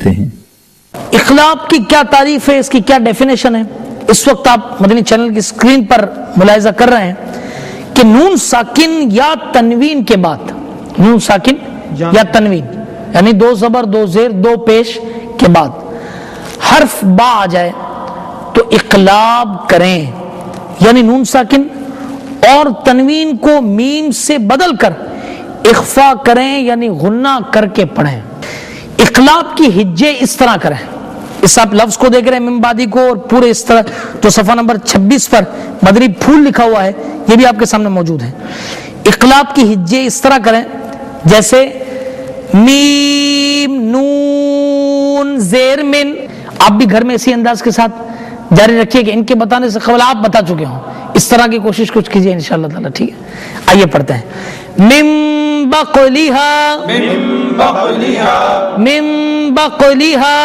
اخلاق کی کیا تعریف ہے، اس کی کیا ڈیفینیشن ہے؟ اس وقت آپ مدنی چینل کی سکرین پر ملاحظہ کر رہے ہیں کہ نون ساکن یا تنوین کے بعد، نون ساکن یا تنوین یعنی دو زبر دو زیر دو پیش کے بعد حرف با آ جائے تو اقلاب کریں، یعنی نون ساکن اور تنوین کو میم سے بدل کر اخفا کریں، یعنی غنہ کر کے پڑھیں۔ اقلاب کی ہجے اس طرح کریں، اس آپ لفظ کو دیکھ رہے ہیں ممبادی کو، اور پورے اس طرح جو صفحہ نمبر 26 پر مدنی پھول لکھا ہوا ہے یہ بھی آپ کے سامنے موجود ہے۔ اقلاب کی ہجے اس طرح کریں جیسے میم نون زیر من، آپ بھی گھر میں اسی انداز کے ساتھ جاری رکھیے کہ ان کے بتانے سے قبل آپ بتا چکے ہوں، اس طرح کی کوشش کچھ کیجئے انشاءاللہ تعالی، ٹھیک ہے؟ آئیے پڑھتے ہیں۔ من بقلها من بقلها،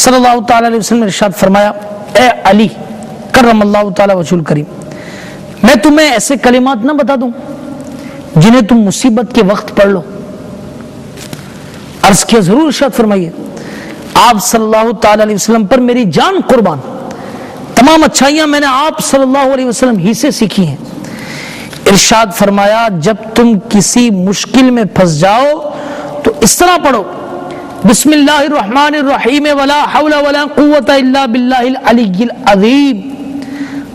صلی اللہ تعالی علیہ وسلم نے ارشاد فرمایا، اے علی کرم اللہ تعالی وجہ الکریم، میں تمہیں ایسے کلمات نہ بتا دوں جنہیں تم مصیبت کے وقت پڑھ لو؟ عرض کیا ضرور، ارشاد فرمائیے۔ آپ صلی اللہ تعالی علیہ وسلم پر میری جان قربان، تمام اچھائیاں میں نے آپ صلی اللہ علیہ وسلم ہی سے سیکھی ہیں۔ ارشاد فرمایا، جب تم کسی مشکل میں پھنس جاؤ تو اس طرح پڑھو، بسم اللہ الرحمن الرحیم ولا حول ولا قوت الا باللہ العلی العظیم،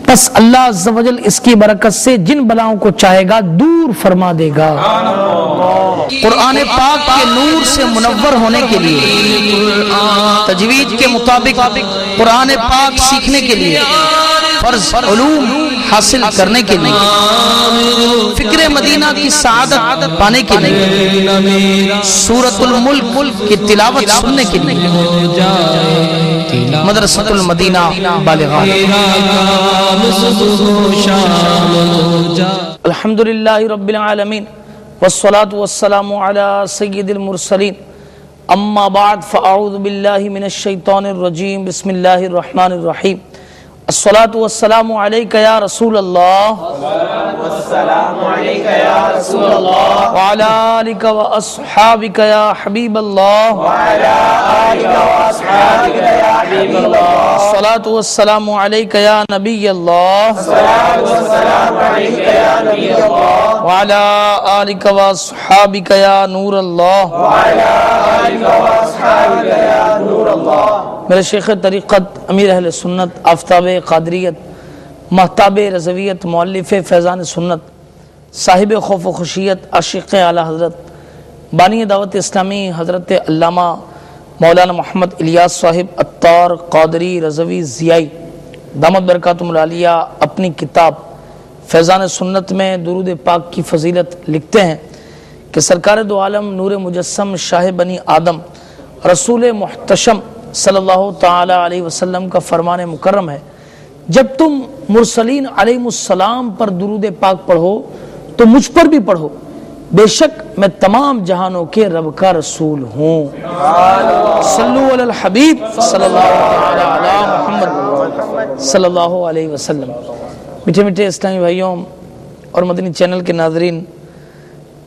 پس اللہ عز و جل اس کی برکت سے جن بلاؤں کو چاہے گا دور فرما دے گا۔ قرآن پاک کے نور سے منور ہونے کے لیے، تجوید کے مطابق قرآن پاک سیکھنے کے لیے، فرض علوم حاصل کرنے کے لیے، فکر مدینہ کی سعادت پانے کے لیے، سورۃ الملک کی تلاوت سننے کے لیے، مدرسۃ المدینہ بالغان۔ الحمدللہ رب العالمین والصلاة والسلام علی سید المرسلین، اما بعد فاعوذ باللہ من الشیطان الرجیم، بسم اللہ الرحمن الرحیم۔ الصلاة والسلام علیکہ یا رسول اللہ، وعلی آلکہ واصحابکہ یا حبیب اللہ، الصلاة والسلام علیکہ یا نبی اللہ، وعلی آلکہ واصحابکہ یا نور اللہ۔ میرے شیخ طریقت، امیر اہل سنت، آفتاب قادریت، مہتاب رضویت، مؤلف فیضان سنت، صاحب خوف و خشیت، عاشق اعلی حضرت، بانی دعوت اسلامی حضرت علامہ مولانا محمد الیاس صاحب عطار قادری رضوی ضیائی دامت برکاتہم العالیہ اپنی کتاب فیضان سنت میں درود پاک کی فضیلت لکھتے ہیں کہ سرکار دو عالم نور مجسم شاہ بنی آدم رسول محتشم صلی اللہ تعالی علیہ وسلم کا فرمان مکرم ہے، جب تم مرسلین علیہ السلام پر درود پاک پڑھو تو مجھ پر بھی پڑھو، بے شک میں تمام جہانوں کے رب کا رسول ہوں۔ صلو علی الحبیب صلی اللہ تعالی علی محمد صلی اللہ علیہ وسلم۔ میٹھے میٹھے اسلامی بھائیوں اور مدنی چینل کے ناظرین،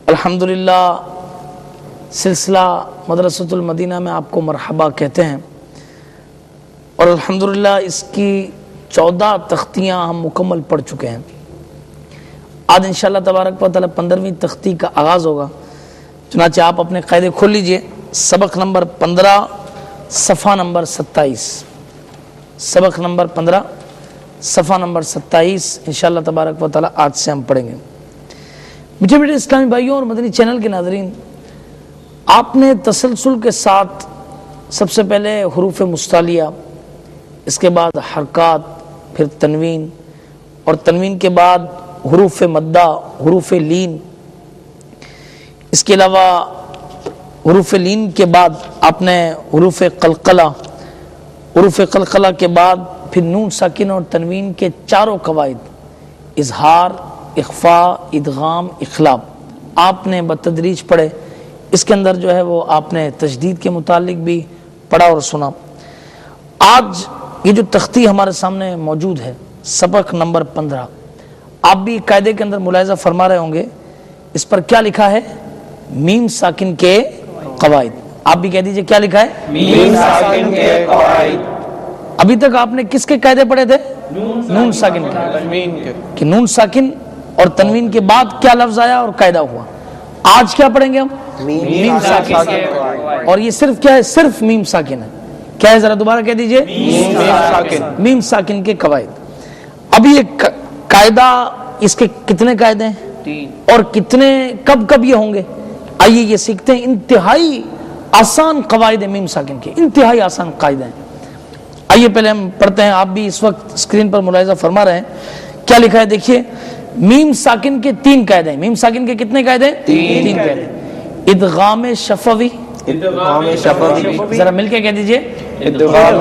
الحمدللہ سلسلہ مدرسۃ المدینہ میں آپ کو مرحبا کہتے ہیں، اور الحمدللہ اس کی 14 تختیاں ہم مکمل پڑھ چکے ہیں۔ آج انشاءاللہ تبارک و تعالی 15ویں تختی کا آغاز ہوگا، چنانچہ آپ اپنے قاعدے کھول لیجئے، سبق نمبر 15 صفحہ نمبر 27، سبق نمبر 15 صفحہ نمبر 27 انشاءاللہ تبارک و تعالی آج سے ہم پڑھیں گے۔ میٹھے میٹھے اسلامی بھائیوں اور مدنی چینل کے ناظرین، آپ نے تسلسل کے ساتھ سب سے پہلے حروف مستعلیہ، اس کے بعد حرکات، پھر تنوین، اور تنوین کے بعد حروف مدہ، حروف لین، اس کے علاوہ حروف لین کے بعد آپ نے حروف قلقلہ، حروف قلقلہ کے بعد پھر نون ساکن اور تنوین کے چاروں قواعد، اظہار، اخفاء، ادغام، اخلاب، آپ نے بتدریج پڑھے۔ اس کے اندر جو ہے وہ آپ نے تجدید کے متعلق بھی پڑھا اور سنا۔ آج یہ جو تختی ہمارے سامنے موجود ہے، سبق نمبر 15، آپ بھی قاعدے کے اندر ملاحظہ فرما رہے ہوں گے، اس پر کیا لکھا ہے؟ میم ساکن کے قواعد۔ آپ بھی کہہ دیجئے کیا لکھا ہے؟ میم ساکن کے قواعد. ابھی تک آپ نے کس کے قاعدے پڑھے تھے؟ نون ساکن کے. تنوین کے. کہ نون ساکن اور تنوین کے بعد کیا لفظ آیا اور قاعدہ ہوا. آج کیا پڑھیں گے ہم؟ میم ساکن. اور یہ صرف کیا ہے؟ صرف میم ساکن ہے. کیا ہے ذرا دوبارہ کہہ دیجئے؟ میم ساکن. میم ساکن کے قواعد. اب یہ قاعدہ، اس کے کتنے قاعدے ہیں 3. اور کتنے کب کب یہ ہوں گے؟ آئیے یہ سیکھتے ہیں. انتہائی آسان قواعد ہیں میم ساکن کے، انتہائی آسان قاعدے ہیں. آئیے پہلے ہم پڑھتے ہیں. آپ بھی اس وقت اسکرین پر ملاحظہ فرما رہے ہیں کیا لکھا ہے. دیکھیے میم ساکن کے 3 قاعدے ہیں. میم ساکن کے کتنے قاعدے؟ 3 قاعدے. ادغام شفوی. ادغام شفوی. ذرا مل کے کہہ دیجئے. ادغام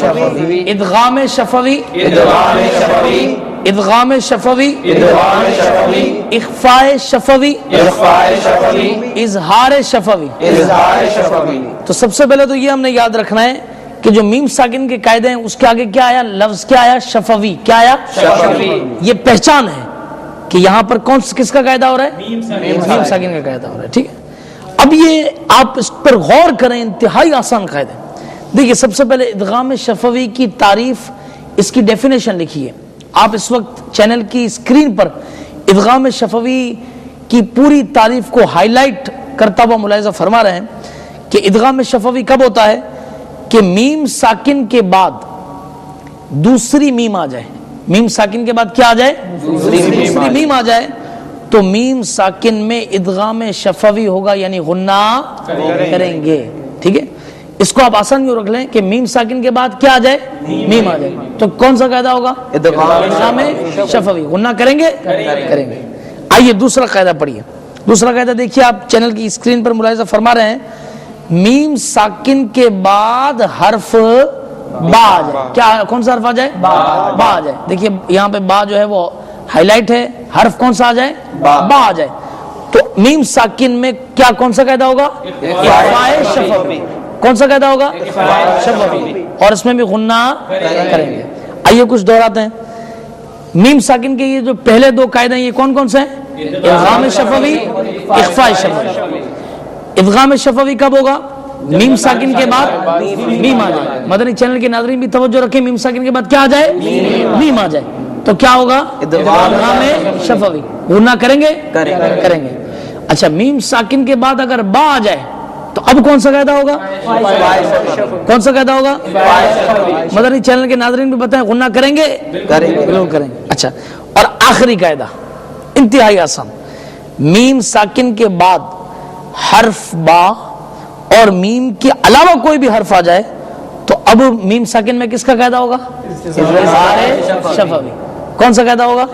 شفوی. ادغام شفوی. ادغام شفوی. ادغام شفوی. ادغام شفوی. اخفاء شفوی. اخفاء شفوی. اظہار شفوی. اظہار شفوی. تو سب سے پہلے تو یہ ہم نے یاد رکھنا ہے کہ جو میم ساکن کے قاعدے ہیں اس کے آگے کیا آیا؟ لفظ کیا آیا؟ شفوی. کیا آیا؟ شفوی. یہ پہچان ہے کہ یہاں پر کس کا قاعدہ ہو رہا ہے؟ میم ساکن کا قاعدہ ہو رہا ہے. ٹھیک ہے. اب یہ آپ اس پر غور کریں، انتہائی آسان قاعدہ. دیکھیے سب سے پہلے ادغام شفوی کی تعریف، اس کی ڈیفینیشن لکھی ہے. آپ اس وقت چینل کی اسکرین پر ادغام شفوی کی پوری تعریف کو ہائی لائٹ کرتا ہوا ملاحظہ فرما رہے ہیں کہ ادغام شفوی کب ہوتا ہے کہ میم ساکن کے بعد دوسری میم آ جائے. میم ساکن کے بعد کیا آ جائے؟ دوسری میم آ جائے تو میم ساکن میں ادغام شفوی ہوگا، یعنی غنہ کریں گے. ٹھیک ہے. اس کو آپ آسان یوں رکھ لیں کہ میم ساکن کے بعد کیا آ جائے؟ میم آ جائے. تو کون سا قاعدہ ہوگا؟ ادغام شفوی. غنہ کریں گے؟ کریں گے. آئیے دوسرا قاعدہ پڑھیے. دوسرا قاعدہ دیکھیے، آپ چینل کی اسکرین پر ملاحظہ فرما رہے ہیں. میم ساکن کے بعد حرف با آ جائے. کیا کون سا حرف آ جائے؟ با آ جائے. دیکھیے یہاں پہ با جو ہے وہ ہائی لائٹ ہے. حرف کون سا آ جائے؟ با آ جائے. تو میم ساکن میں کیا کون سا قاعدہ ہوگا؟ اخفاء شفوی. کون سا قاعدہ ہوگا؟ شفوی. اور اس میں بھی غنہ کریں گے. آئیے کچھ دہراتے ہیں. میم ساکن کے یہ جو پہلے 2 قاعدے ہیں یہ کون کون سے ہیں؟ ادغام شفوی، اخفاء شفوی. ادغام شفوی کب ہوگا؟ میم ساکن کے بعد میم آ جائے. مدنی چینل کے ناظرین بھی توجہ رکھیں، میم ساکن کے بعد کیا آ جائے؟ میم آ جائے تو کیا ہوگا؟ ادغام شفوی. غنہ کریں گے؟ کریں گے. اچھا میم ساکن کے بعد اگر با آ جائے تو اب کون سا قاعدہ ہوگا؟ کون سا قاعدہ ہوگا؟ مدنی چینل کے ناظرین بھی بتائیں، غنہ کریں گے؟ بالکل کریں گے. اچھا اور آخری قاعدہ انتہائی آسان. میم ساکن کے بعد حرف با اور میم کے علاوہ کوئی بھی حرف آ جائے تو اب میم ساکن میں کس کا قاعدہ ہوگا؟ اظہار شفوی. کون سا قاعدہ ہوگا؟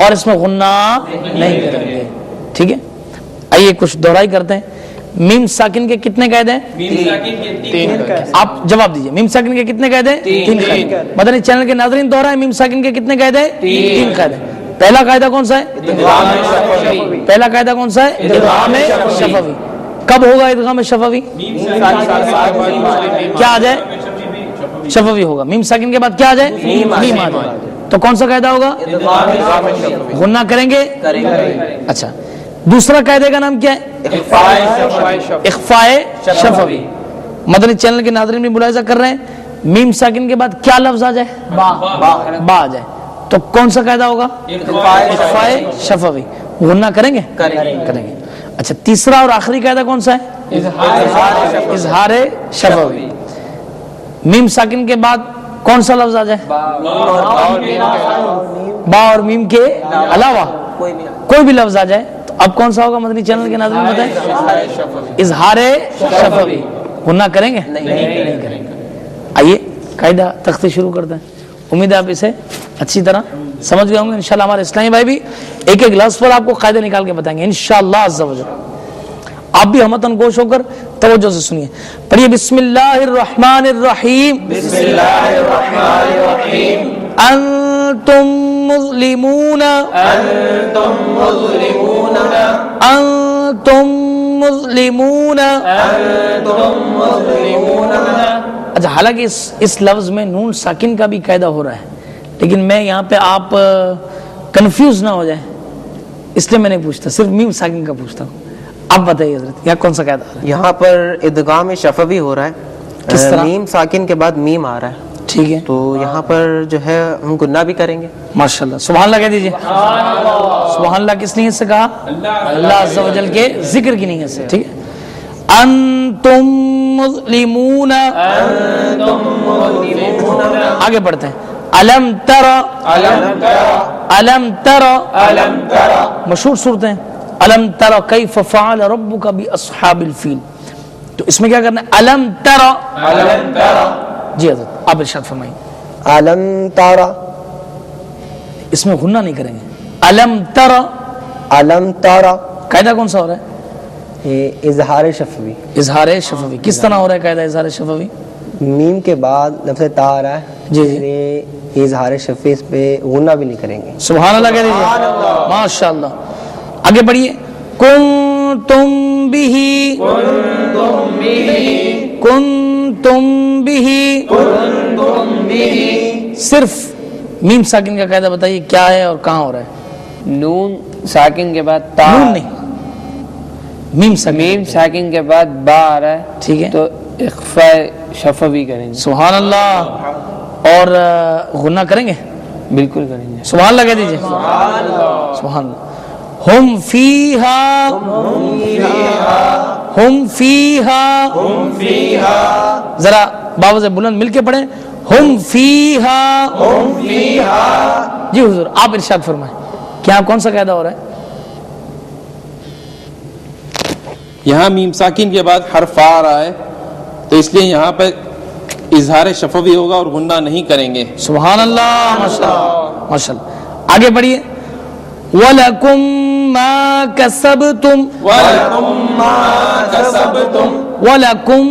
اور اس میں غنہ نہیں کریں گے. ٹھیک ہے. آئیے کچھ دہرائی کرتے ہیں. میم ساکن کے کتنے قاعدے ہیں؟ 3. آپ جواب دیجئے. میم ساکن کے کتنے قاعدے ہیں؟ 3 قاعدے. مدنی چینل کے ناظرین دہرائیں، میم ساکن کے کتنے قاعدے ہیں؟ 3 قاعدے. پہلا قاعدہ کون سا ہے؟ پہلا قاعدہ کون سا ہے؟ ادغام شفوی. کب ہوگا ادغام شفوی؟ کیا آ جائے؟ شفوی ہوگا. میم ساکن کے بعد کیا آ جائے؟ میم آ جائے تو کون سا قاعدہ ہوگا؟ غنہ کریں گے؟ اچھا دوسرا قاعدے کا نام کیا ہے؟ اخفاء شفوی. مدنی چینل کے ناظرین بھی ملاحظہ کر رہے ہیں، میم ساکن کے بعد کیا لفظ آ جائے؟ با آ جائے تو کون سا قاعدہ ہوگا؟ اخفاء شفوی. غنہ کریں گے؟ کریں گے. اچھا تیسرا اور آخری قاعدہ کون سا ہے؟ اظہار شفوی. میم ساکن کے بعد کون سا لفظ آ جائے؟ با اور میم کے علاوہ کوئی بھی لفظ آ جائے تو اب کون سا ہوگا؟ مدنی چینل کے ناظرین بتائیں. اظہار شفوی. غنہ کریں گے؟ نہیں کریں گے. آئیے قاعدہ تختی شروع کرتے ہیں. امید ہے آپ اسے اچھی طرح سمجھ گئے ہوں گے. انشاءاللہ ہمارے اسلامی بھائی بھی ایک ایک لفظ پر آپ کو قاعدے نکال کے بتائیں گے انشاءاللہ عز و جل. آپ بھی ہمتن گوش ہو کر توجہ سے سنیے. پڑھیے بسم اللہ الرحمن الرحیم. بسم اللہ الرحمن الرحیم. انتم مظلمون. انتم مظلمون. انتم مظلمون. انتم مظلمون. اچھا حالانکہ اس لفظ میں نون ساکن کا بھی قاعدہ ہو رہا ہے لیکن میں یہاں پہ آپ کنفیوز نہ ہو جائیں اس لیے میں نہیں پوچھتا، صرف میم ساکن کا پوچھتا ہوں. آپ بتائیے حضرت یہاں کون سا قاعدہ آ رہا یہاں پر ادغام شفوی ہو رہا کس طرح؟ ہے، میم ساکن کے بعد میم آ رہا ہے، ہے؟ ٹھیک ہے، تو یہاں پر جو ہے ہم گناہ بھی کریں گے. ماشاءاللہ. سبحان اللہ کہہ دیجیے. سبحان اللہ کس نیت سے کہا؟ اللہ عز و جل کے ذکر کی نیت سے. ٹھیک ہے. انتم مظلمون، آگے بڑھتے ہیں. الم تر، الم تر، مشہور صورتیں ہیں. الم تر کیف فعل ربک باصحاب الفیل، تو اس میں کیا کرنا ہے؟ الم تر. جی حضرت آپ ارشاد فرمائیے. علم تارا، اس میں غنہ نہیں کریں گے. الم تر، علم تارا، قاعدہ کون سا ہو رہا ہے؟ یہ اظہار شفوی، اظہار شفوی. کس طرح ہو رہا ہے قاعدہ اظہار شفوی؟ میم کے بعد لفظ تا آ رہا ہے، جی اس لیے اظہار شفوی اس پہ غنہ بھی نہیں کریں گے. سبحان اللہ کہہ دیجیے. ماشاء اللہ. آگے بڑھیے. کنتم بہ، کنتم بہ، صرف میم ساکن کا قاعدہ بتائیے کیا ہے اور کہاں ہو رہا ہے؟ نون ساکن کے بعد تا، نون نہیں، میم ساکن. میم ساکن کے بعد با آ رہا ہے، ٹھیک ہے. تو اخفاء شفوی کریں گے. سبحان اللہ. اور غنہ کریں گے؟ بالکل کریں گے. سبحان اللہ کہہ دیجیے. سبحان اللہ. ہم فیہا، ہم فیہا، ذرا بابا سے بلند مل کے پڑھیں. ہم فیہا، جی حضور آپ ارشاد فرمائیں. کیا کون سا قاعدہ ہو رہا ہے؟ یہاں میم ساکن کے بعد حرف آ رہا ہے، تو اس لیے یہاں پہ اظہار شفوی ہوگا اور غنہ نہیں کریں گے. سبحان اللہ. ماشاءاللہ ماشاءاللہ. آگے بڑھیے. وَلَكُمْ مَا كَسَبْتُمْ، وَلَكُمْ مَا كَسَبْتُمْ، وَلَكُمْ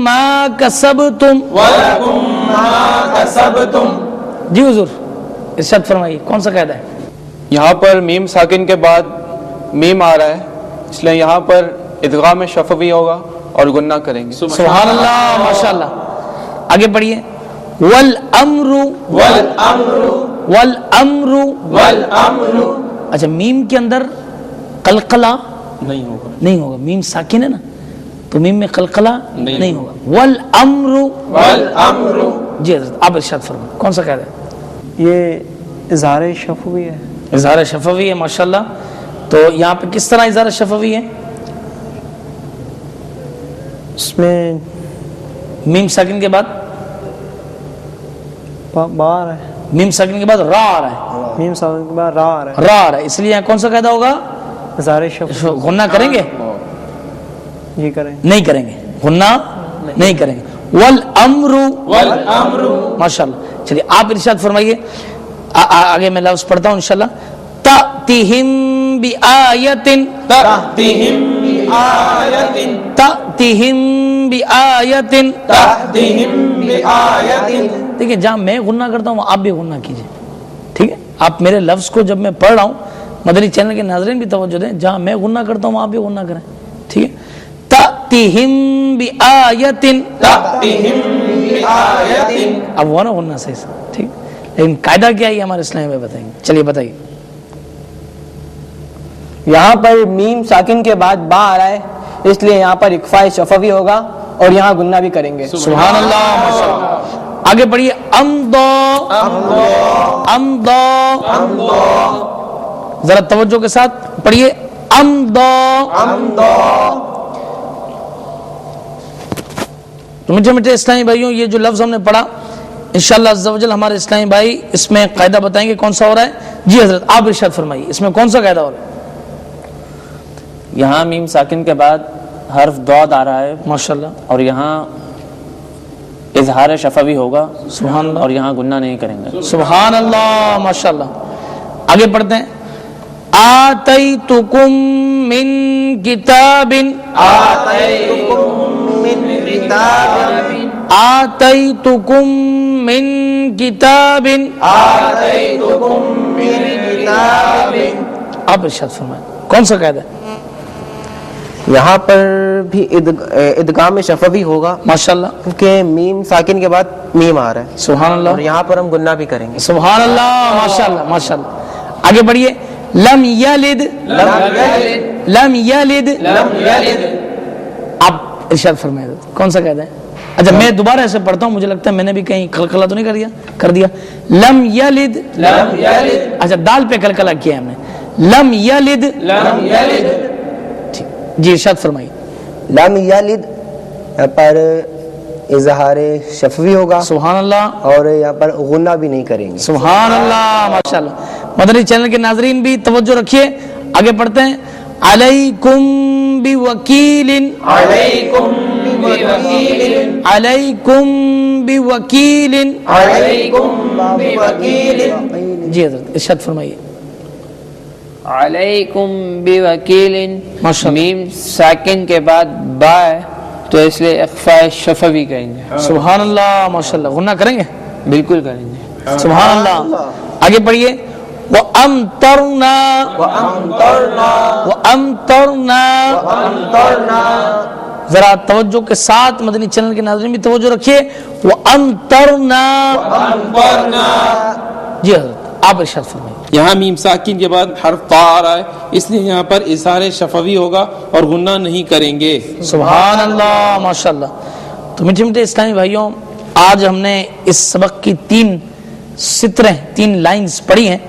مَا كَسَبْتُمْ. وَلَكُمْ مَا كَسَبْتُمْ. جی حضور ارشاد فرمائیے کون سا قاعدہ ہے؟ یہاں پر میم ساکن کے بعد میم آ رہا ہے، اس لیے یہاں پر ادغام شفوی ہوگا اور گناہ کریں گے. سبحان اللہ ماشاءاللہ. آگے بڑھیے. والامر، والامر، والامر، والامر. اچھا میم کے اندر قلقلہ نہیں ہوگا. نہیں ہوگا، میم ساکن ہے نا، تو میم میں قلقلہ نہیں نہیں ہوگا. والامر، والامر. جی حضرت آپ ارشاد فرمائیں کون سا قاعدہ ہے؟ یہ اظہار شفوی ہے. اظہار شفوی ہے. ماشاءاللہ. تو یہاں پہ کس طرح اظہار شفوی ہے؟ اس میں میم ساکن کے بعد با آ رہا ہے، میم ساکن کے بعد را آ رہا ہے، میم ساکن کے بعد را آ رہا ہے. را آ رہا ہے، اس لیے یہاں کون سا قاعدہ ہوگا؟ اظہار شفوی غنہ کریں گے؟ یہ کریں. نہیں کریں گے، غنہ نہیں کریں گے. والامر، والامر. ماشاءاللہ. چلیے آپ ارشاد فرمائیے. آگے میں لفظ پڑھتا ہوں انشاءاللہ. تأتیہم بآیۃ، تأتیہم بآیۃ، تأتیہم بآیۃ. تأتیہم بآیۃ. دیکھیں جہاں میں غنہ کرتا ہوں آپ بھی غنہ کیجئے. ٹھیک ہے. آپ میرے لفظ کو جب میں پڑھ رہا ہوں، مدنی چینل کے ناظرین بھی توجہ دیں، جہاں میں غنہ کرتا ہوں آپ بھی غنہ کریں. ٹھیک ہے. تأتیہم بآیۃ، تأتیہم بآیۃ. اب وہ نا غنہ صحیح سے. ٹھیک. لیکن قاعدہ کیا ہے یہ ہمارے اسلام میں بتائیں گے. چلیے بتائیے. یہاں پر میم ساکن کے بعد با آ رہا ہے، اس لیے یہاں پر اخفاء شفوی ہوگا اور یہاں گناہ بھی کریں گے. سبحان اللہ ماشاءاللہ. آگے بڑھیے. امضا، امضا، ذرا توجہ کے ساتھ پڑھیے. امضا. تو میٹھے میٹھے اسلامی بھائیوں، یہ جو لفظ ہم نے پڑھا انشاءاللہ عز و جل ہمارے اسلامی بھائی اس میں قاعدہ بتائیں گے کون سا ہو رہا ہے. جی حضرت آپ ارشاد فرمائیے اس میں کون سا قاعدہ ہو رہا ہے؟ یہاں میم ساکن کے بعد حرف ضاد آ رہا ہے ماشاءاللہ. اور یہاں اظہار شفوی ہوگا سبحان اللہ. اور یہاں گناہ نہیں کریں گے. سبحان اللہ ماشاءاللہ. آگے پڑھتے ہیں. آتیتکم من کتاب، آتیتکم من کتاب. آپ ارشاد فرمائیں کون سا قاعدہ ہے؟ یہاں پر بھی ادغام شفوی ہوگا ماشاءاللہ. کیونکہ میم ساکن کے بعد میم آ رہا ہے، سبحان اور اللہ. یہاں پر ہم گناہ بھی کریں گے. سبحان اللہ ماشاءاللہ ماشاءاللہ. آگے بڑھیے. لم یلد لم یلد آپ ارشاد فرمائے کون سا کہتے ہیں؟ اچھا میں دوبارہ ایسے پڑھتا ہوں، مجھے لگتا ہے میں نے بھی کہیں قلقلہ تو نہیں کر دیا. لم یلد، اچھا دال پہ قلقلہ کیا ہے ہم نے. لم یلد جی ارشاد فرمائیے. لم یلد یہاں پر اظہار شفوی ہوگا، سبحان اللہ، اور یہاں پر غنہ بھی نہیں کریں گے. سبحان اللہ، ماشاءاللہ. مدنی چینل کے ناظرین بھی توجہ رکھیے، آگے پڑھتے ہیں. علیکم بوکیل، علیکم بوکیل، علیکم بوکیل. علیکم بوکیل. جی حضرت ارشاد فرمائیے. علیکم بوکیل. ماشاءاللہ. میم ساکن کے بعد با ہے تو اس لیے اخفاء شفوی کہیں گے. سبحان اللہ، ماشاءاللہ. غنہ کریں گے؟ بالکل کریں گے. سبحان اللہ. آگے پڑھیے. وَأَمْطَرْنَا وَأَمْطَرْنَا. ذرا توجہ کے ساتھ مدنی چینل کے ناظرین بھی توجہ رکھیے. وَأَمْطَرْنَا. جی حضرت آپ ارشاد فرمائیے. یہاں میم ساکن کے بعد حرف تا آ رہا ہے، اس لیے یہاں پر اظہار شفوی ہوگا اور غنہ نہیں کریں گے. سبحان اللہ، ماشاءاللہ. تو میٹھے میٹھے اسلامی بھائیوں، آج ہم نے اس سبق کی 3 سطریں 3 لائنز پڑھی ہیں.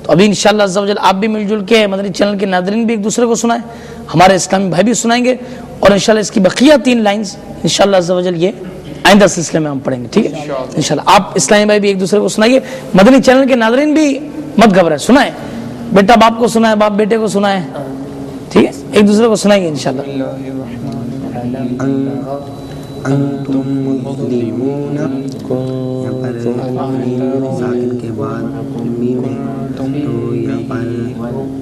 تو ابھی انشاءاللہ عز و جل آپ بھی مل جل کے مدنی چینل کے ناظرین بھی ایک دوسرے کو سنائیں، ہمارے اسلامی بھائی بھی سنائیں گے، اور انشاءاللہ اس کی بقیہ 3 لائنز انشاءاللہ عز و جل یہ آئندہ سلسلے میں ہم پڑھیں گے. ٹھیک ہے انشاءاللہ. آپ اسلامی بھائی بھی ایک دوسرے کو سنائیے، مدنی چینل کے ناظرین بھی مت گھبرائیں، سنائیں. بیٹا باپ کو سنائے، باپ بیٹے کو سنائے. ٹھیک ہے ایک دوسرے کو سنائیں گے انشاءاللہ. انتم مظلمون، یہاں پر ساکن کے بعد میم ہے تو یہاں پر یہاں پر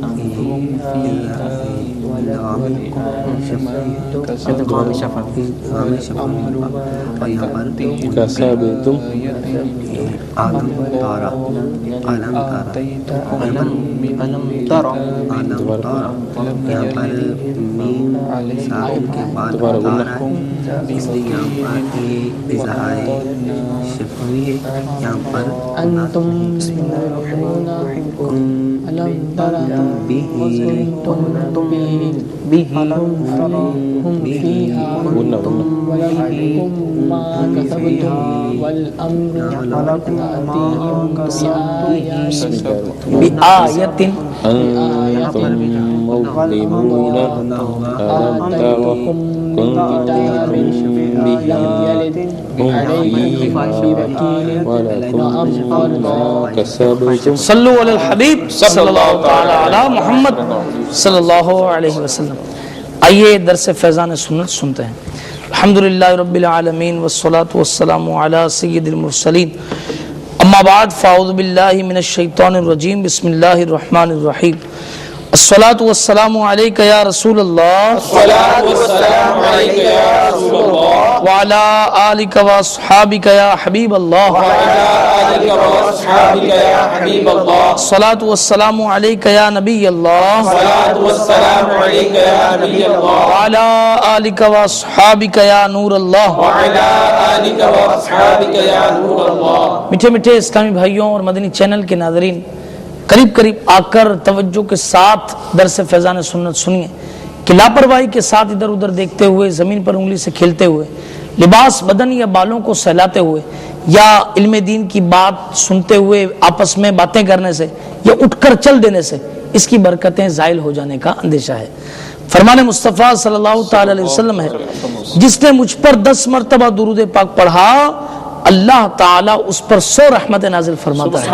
عالم تارا، عالم تارا، یہاں پر میم ساکن کے بعد تارا ہے، اس لیے یہاں پر یہ اظہار شفوی ہے. یہاں پر انتم صلو علی الحبیب صلی اللہ تعالی علی محمد صلی اللہ علیہ وسلم. آئیے درس فیضان سنت سنتے ہیں. الحمدللہ رب العالمین والصلاة والسلام علی سید المرسلین. اما بعد فاعوذ باللہ من الشیطان الرجیم. بسم اللہ الرحمن الرحیم. الصلاة والسلام علیک یا رسول اللہ، وعلی آلک و اصحابک یا حبیب اللہ، الصلاة والسلام علیک یا نبی اللہ، وعلی آلک و اصحابک یا نور اللہ. میٹھے میٹھے اسلامی بھائیوں اور مدنی چینل کے ناظرین، قریب قریب آ کر توجہ کے ساتھ درس فیضان سنت سنیے کہ لاپرواہی کے ساتھ ادھر ادھر دیکھتے ہوئے، زمین پر انگلی سے کھیلتے ہوئے، لباس بدن یا بالوں کو سہلاتے ہوئے، یا علم دین کی بات سنتے ہوئے آپس میں باتیں کرنے سے یا اٹھ کر چل دینے سے اس کی برکتیں زائل ہو جانے کا اندیشہ ہے. فرمان مصطفیٰ صلی اللہ تعالی علیہ وسلم ہے، جس نے مجھ پر 10 مرتبہ درود پاک پڑھا اللہ تعالیٰ اس پر 100 رحمت نازل فرماتا ہے.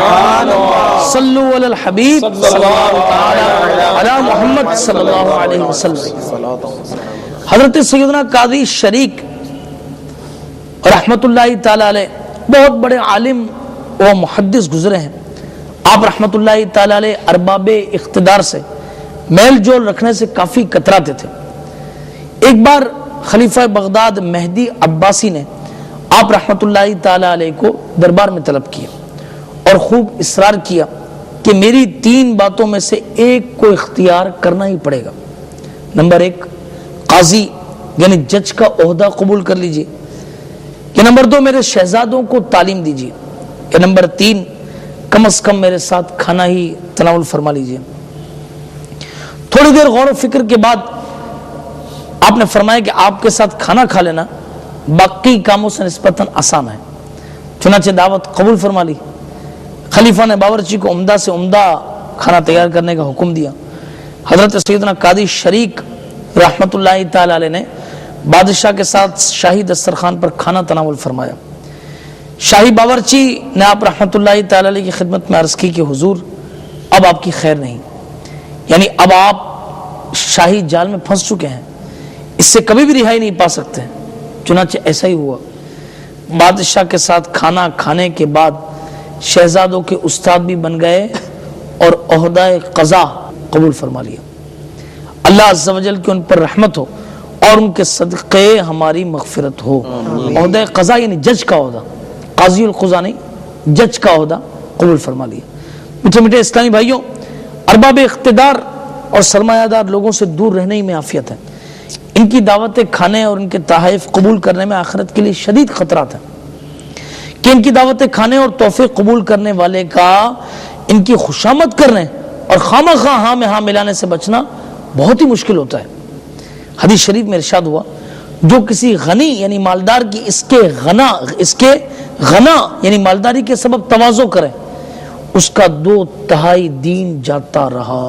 صلو علی الحبیب صلی اللہ تعالی علی محمد صلی اللہ علیہ وسلم. حضرت سیدنا قاضی شریک رحمت اللہ تعالی علیہ بہت بڑے عالم و محدث گزرے ہیں. آپ رحمت اللہ تعالی علیہ ارباب اقتدار سے میل جول رکھنے سے کافی کتراتے تھے. ایک بار خلیفہ بغداد مہدی عباسی نے آپ رحمت اللہ تعالی علیہ کو دربار میں طلب کیا اور خوب اصرار کیا کہ میری 3 باتوں میں سے ایک کو اختیار کرنا ہی پڑے گا. نمبر 1 قاضی یعنی جج کا عہدہ قبول کر لیجئے، کہ نمبر 2 میرے شہزادوں کو تعلیم دیجئے، کہ نمبر 3 کم از کم میرے ساتھ کھانا ہی تناول فرما لیجئے. تھوڑی دیر غور و فکر کے بعد آپ نے فرمایا کہ آپ کے ساتھ کھانا کھا لینا باقی کاموں سے نسبتاً آسان ہے، چنانچہ دعوت قبول فرما لی۔ خلیفہ نے باورچی کو عمدہ سے عمدہ کھانا تیار کرنے کا حکم دیا۔ حضرت سیدنا قاضی شریک رحمت اللہ تعالی علیہ نے بادشاہ کے ساتھ شاہی دسترخوان پر کھانا تناول فرمایا۔ شاہی باورچی نے آپ رحمت اللہ تعالی علیہ کی خدمت میں عرض کی کہ حضور اب آپ کی خیر نہیں، یعنی اب آپ شاہی جال میں پھنس چکے ہیں، اس سے کبھی بھی رہائی نہیں پا سکتے۔ چنانچہ ایسا ہی ہوا۔ بادشاہ کے ساتھ کھانا کھانے کے بعد شہزادوں کے استاد بھی بن گئے اور عہدہ قضا قبول فرما لیا۔ اللہ عز و جل کی ان پر رحمت ہو اور ان کے صدقے ہماری مغفرت ہو۔ عہدہ قضا یعنی جج کا عہدہ، قاضی القضا نہیں، جج کا عہدہ قبول فرما لیا۔ میٹھے میٹھے اسلامی بھائیوں، ارباب اقتدار اور سرمایہ دار لوگوں سے دور رہنے ہی میں عافیت ہے۔ ان کی دعوتیں کھانے اور ان کے تحائف قبول کرنے میں آخرت کے لیے شدید خطرات ہیں کہ ان کی دعوتیں کھانے اور تحفے قبول کرنے والے کا ان کی خوشامد کرنے اور خامہ خواہ ہاں میں ہاں ملانے سے بچنا بہت ہی مشکل ہوتا ہے۔ حدیث شریف میں ارشاد ہوا، جو کسی غنی یعنی مالدار کی اس کے غنا یعنی مالداری کے سبب تواضع کرے، اس کا 2/3 دین جاتا رہا۔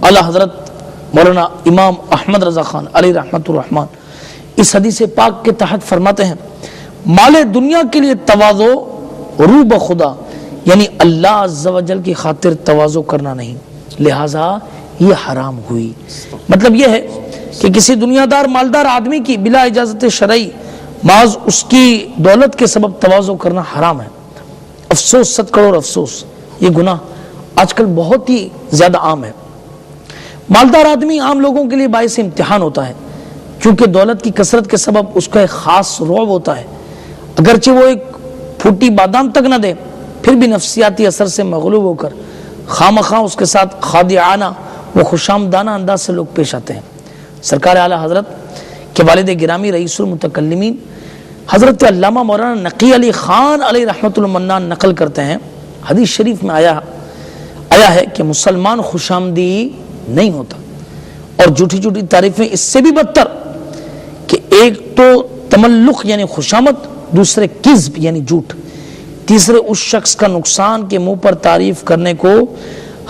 اعلیٰ حضرت مولانا امام احمد رضا خان علیہ رحمت الرحمن اس حدیث پاک کے تحت فرماتے ہیں، مال دنیا کے لیے تواضع رو بخدا یعنی اللہ عز و جل کی خاطر تواضع کرنا نہیں، لہٰذا یہ حرام ہوئی۔ مطلب یہ ہے کہ کسی دنیا دار مالدار آدمی کی بلا اجازت شرعی محض اس کی دولت کے سبب تواضع کرنا حرام ہے۔ افسوس، 100 کروڑ افسوس، یہ گناہ آج کل بہت ہی زیادہ عام ہے۔ مالدار آدمی عام لوگوں کے لیے باعث امتحان ہوتا ہے، کیونکہ دولت کی کثرت کے سبب اس کا ایک خاص رعب ہوتا ہے۔ اگرچہ وہ ایک پھوٹی بادام تک نہ دے، پھر بھی نفسیاتی اثر سے مغلوب ہو کر خامخواہ اس کے ساتھ خادعانہ و خوشامدانہ انداز سے لوگ پیش آتے ہیں۔ سرکار اعلیٰ حضرت کے والد گرامی رئیس المتکلمین حضرت علامہ مولانا نقی علی خان علیہ رحمت المنان نقل کرتے ہیں، حدیث شریف میں آیا ہے کہ مسلمان خوشامدی نہیں ہوتا، اور جھوٹی جھوٹی تعریفیں اس سے بھی بدتر کہ ایک تو تملق یعنی خوشامد، دوسرے کذب یعنی جھوٹ، تیسرے اس شخص کا نقصان کے منہ پر تعریف کرنے کو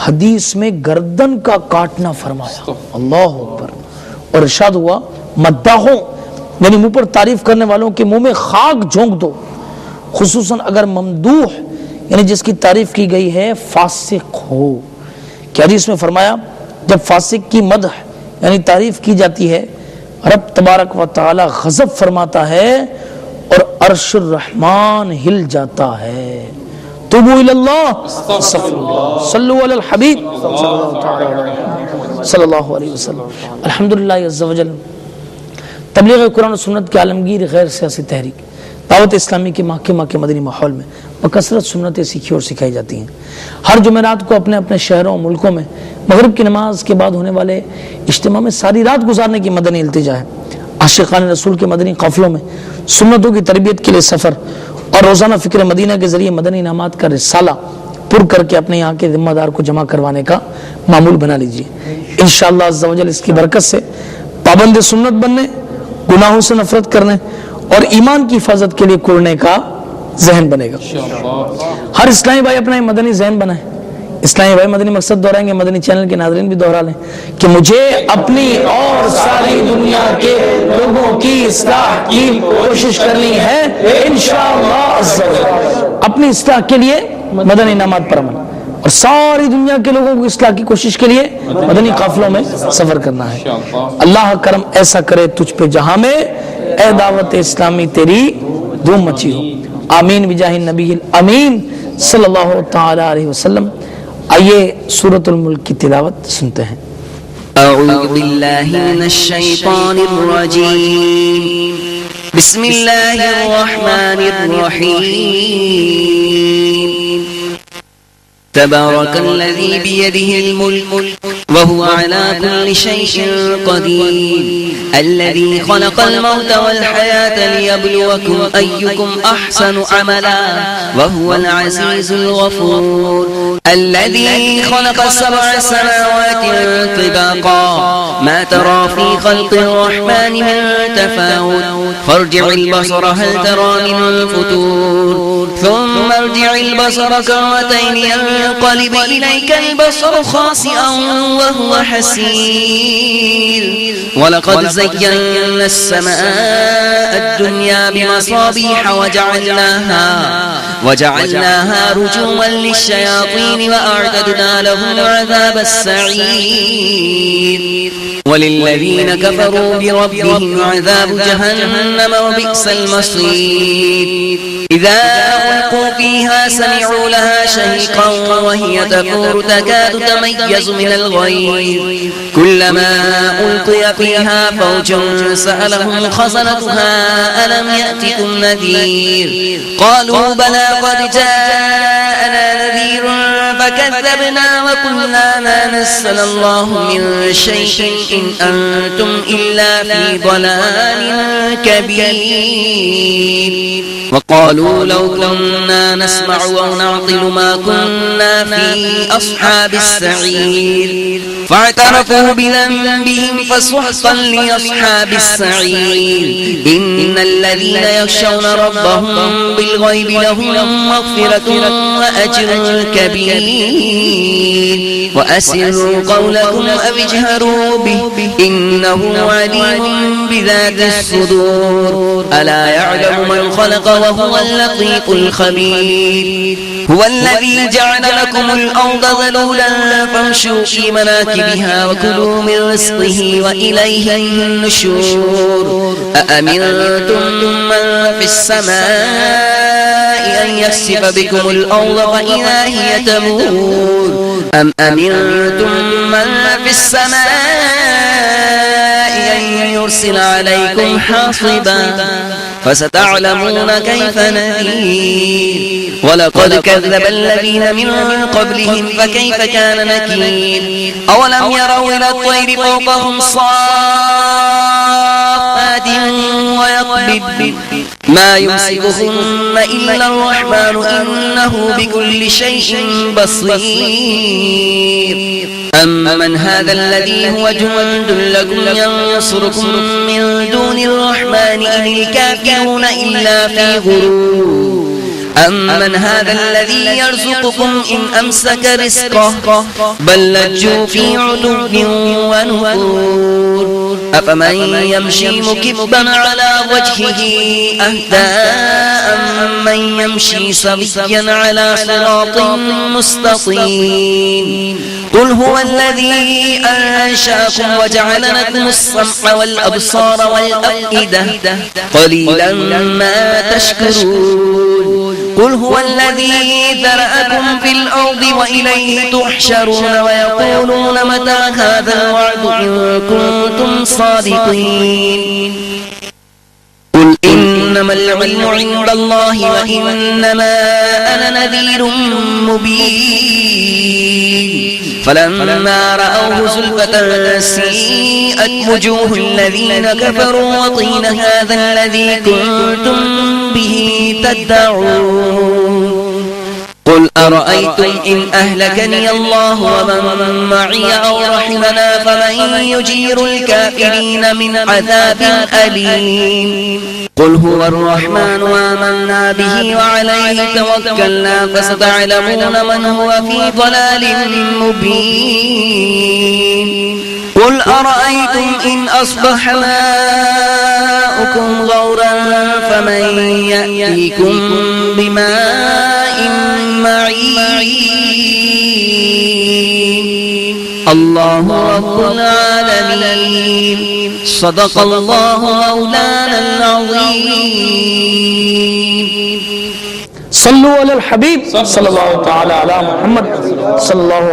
حدیث میں گردن کا کاٹنا فرمایا۔ اللہ اکبر۔ اور ارشاد ہوا، مداحوں یعنی منہ پر تعریف کرنے والوں کے منہ میں خاک جھونک دو، خصوصاً اگر ممدوح یعنی جس کی تعریف کی گئی ہے فاسق ہو۔ کہ حدیث میں فرمایا، جب فاسق کی مدح یعنی تعریف کی جاتی ہے، رب تبارک و تعالی غضب فرماتا ہے اور عرش الرحمن ہل جاتا ہے۔ توبوا الی اللہ، صلو علی الحبیب صلی اللہ علیہ وسلم۔ الحمدللہ عز و جل تبلیغ قرآن و سنت کے عالمگیر غیر سیاسی تحریک دعوت اسلامی کے محکمہ کے مدنی ماحول میں بکثرت سنتیں سیکھی اور سکھائی جاتی ہیں۔ ہر جمعرات کو اپنے اپنے شہروں اور ملکوں میں مغرب کی نماز کے بعد ہونے والے اجتماع میں ساری رات گزارنے کی مدنی التجا ہے۔ عاشقان رسول کے مدنی قافلوں میں سنتوں کی تربیت کے لیے سفر اور روزانہ فکر مدینہ کے ذریعے مدنی انعامات کا رسالہ پر کر کے اپنے یہاں کے ذمہ دار کو جمع کروانے کا معمول بنا لیجیے۔ انشاءاللہ عز و جل اس کی برکت سے پابند سنت بننے، گناہوں سے نفرت کرنے اور ایمان کی حفاظت کے لیے کوڑنے کا ذہن بنے گا۔ ہر اسلامی بھائی اپنا مدنی ذہن بنائے۔ اسلامی بھائی مدنی مقصد دہرائیں گے، مدنی چینل کے ناظرین بھی دوہرا لیں کہ مجھے اپنی اور ساری دنیا کے لوگوں کی اصلاح کی کوشش کرنی ہے انشاءاللہ عز و جل۔ اپنی اصلاح کے لیے مدنی انعامات پر عمل اور ساری دنیا کے لوگوں کو اصلاح کی کوشش کے لیے مدنی قافلوں میں سفر کرنا ہے۔ اللہ کرم ایسا کرے تجھ پہ جہاں میں اے دعوت اسلامی تیری دھوم مچی ہو۔ آمین بجاہ النبی الامین صلی اللہ تعالی علیہ وسلم۔ آئیے سورۃ الملک کی تلاوت سنتے ہیں۔ اعوذ باللہ من الشیطان الرجیم، بسم اللہ الرحمن الرحیم، تبارک الذی بیدہ الملک وهو على كل شيء قدير الذي خلق الموت والحياة ليبلوكم أيكم أحسن عملا وهو العزيز الغفور الذي خلق 7 سماوات طباقا ما ترى في خلق الرحمن من تفاوت فارجع البصر هل ترى من فتور ثم ارجع البصر كرتين ينقلب إليك البصر خاسئا وهو حسير ولقد زينا السماء الدنيا بمصابيح وجعلناها رجوما للشياطين وأعتدنا لهم عذاب السعير وللذين كفروا بربهم عذاب جهنم وبئس المصير إذا ألقوا فيها سمعوا لها شهيقا وهي تفور تكاد تميز من الغيظ كلما ألقي فيها فوج سألهم خزنتها ألم يأتكم نذير قالوا بلى قد جاءنا نذير فكذبنا وقلنا ما نزل الله من شيء إن أنتم إلا في ضلال كبير وقالوا لو كنا نسمع أو نعقل ما كنا في أصحاب السعير فاعترفوا بذنبهم فسحقا لأصحاب السعير إن الذين يخشون ربهم بالغيب لهم مغفرة وأجر كبير وأسروا قولكم أو اجهروا به إنه عليم بذات الصدور ألا يعلم من خلق وهو اللطيف الخبير هو الذي جعل لكم الأرض ذلولا فامشوا في مناكبها وكلوا من رزقه وإليه النشور أأمنتم من في السماء أن يخسف بكم الأرض فإذا هي تمور أم أمنتم من في السماء أن يرسل عليكم حاصبا فستعلمون كيف نذير ولقد كذب الذين من قبلهم فكيف كان نكير أولم يروا إلى الطير فوقهم صافات ويقبض ما يمسكهن إلا الرحمن إنه بكل شيء بصير أمن هذا الذي هو جند لكم ينصركم من دون الرحمن إن الكافرون إلا في غرور أمن هذا الذي يرزقكم إن أمسك رزقه بل لجوا في عتو ونفور أفمن يمشي مكبا على وجهه أهدى أمن يمشي سويا على صراط مستقيم قل هو الذي أنشأكم وجعل لكم السمع والأبصار والأفئدة قليلا ما تشكرون قل هو الذي ذرأكم في الأرض وإليه تحشرون ويقولون متى هذا الوعد إن كنتم صادقين قل إنما العلم عند الله وإنما أنا نذير مبين فلما رأوه زلفة سيئت وجوه الذين كفروا وقيل هذا الذي كنتم به تدعون قل أرأيتم إن أهلكني الله ومن معي أو رحمنا فمن يجير الكافرين من عذاب أليم قل هو الرحمن وآمنا به وعليه توكلنا فستعلمون من هو في ضلال مبين قل أرأيتم إن أصبح ماؤكم غورا فمن يأتيكم بماء معين الله رب العالمين صدق الله مولانا العظيم صلوا على الحبيب صلى الله تعالى على محمد صلى الله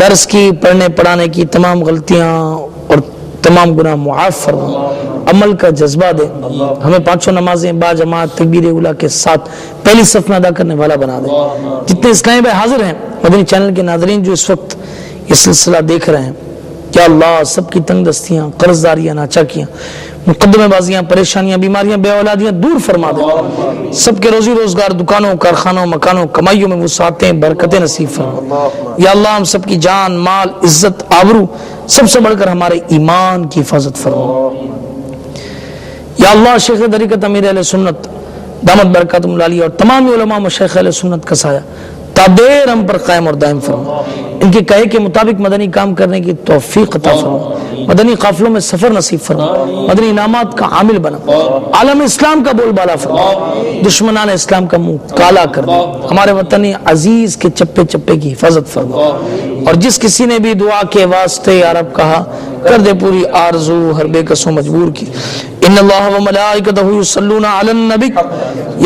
درس کی پڑھنے پڑھانے کی تمام غلطیاں اور تمام گناہ معاف فرما، عمل کا جذبہ دے، ہمیں پانچوں نمازیں با جماعت تکبیر اولیٰ کے ساتھ پہلی صف میں ادا کرنے والا بنا دے۔ جتنے اسلامی بھائی حاضر ہیں، مدنی چینل کے ناظرین جو اس وقت یہ سلسلہ دیکھ رہے ہیں، یا اللہ سب کی تنگ دستیاں، قرض داریاں، ناچاکیاں، مقدمے بازیاں، پریشانیاں، بیماریاں، بے اولادیاں دور فرما دے، سب کے روزی روزگار، دکانوں، کارخانوں، مکانوں، کمائیوں میں وسعتیں، برکتیں نصیب فرما۔ یا اللہ ہم سب کی جان، مال، عزت، آبرو، سب سے بڑھ کر ہمارے ایمان کی حفاظت فرما۔ یا اللہ شیخ طریقت امیر اہل سنت دامت برکاتہم العالیہ اور تمام علماء مشایخ اہل سنت کا سایہ تادیر ہم پر قائم اور دائم فرما، ان کے کہے کے مطابق مدنی کام کرنے کی توفیق عطا فرما، مدنی قافلوں میں سفر نصیب فرما، مدنی انعامات کا عامل بنا، عالم اسلام کا بول بالا فرما، دشمنان اسلام کا منہ کالا کر دے، ہمارے وطن عزیز کے چپے چپے کی حفاظت فرما، اور جس کسی نے بھی دعا کے واسطے یا رب کہا کر دے پوری آرزو ہر بے کسوں مجبور کی۔ ان اللہ و ملائکتہ یصلون علی النبی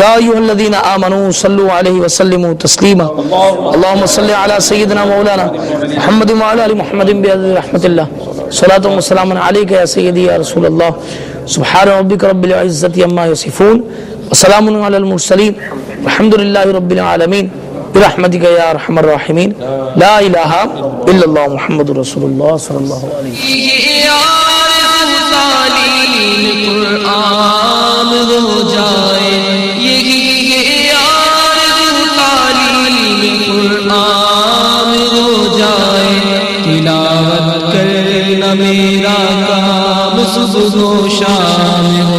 یا ایھا الذین آمنوا صلوا علیہ وسلموا تسلیما اللهم صل علی سیدنا مولانا محمد وعلی آل محمد بعدد رحمت اللہ صلاۃ و سلام علیک یا سیدی یا رسول اللہ سبحان ربک رب العزۃ عما یصفون وسلام علی المرسلین والحمد للہ رب العالمین برحمتک یا ارحم الراحمین لا الہ الا اللہ محمد رسول اللہ صلی اللہ علیہ وسلم۔ قرآن ہو جائے یہی تعلیم قرآن ہو جائے، تلاوت کرنا میرا کام صبح و شام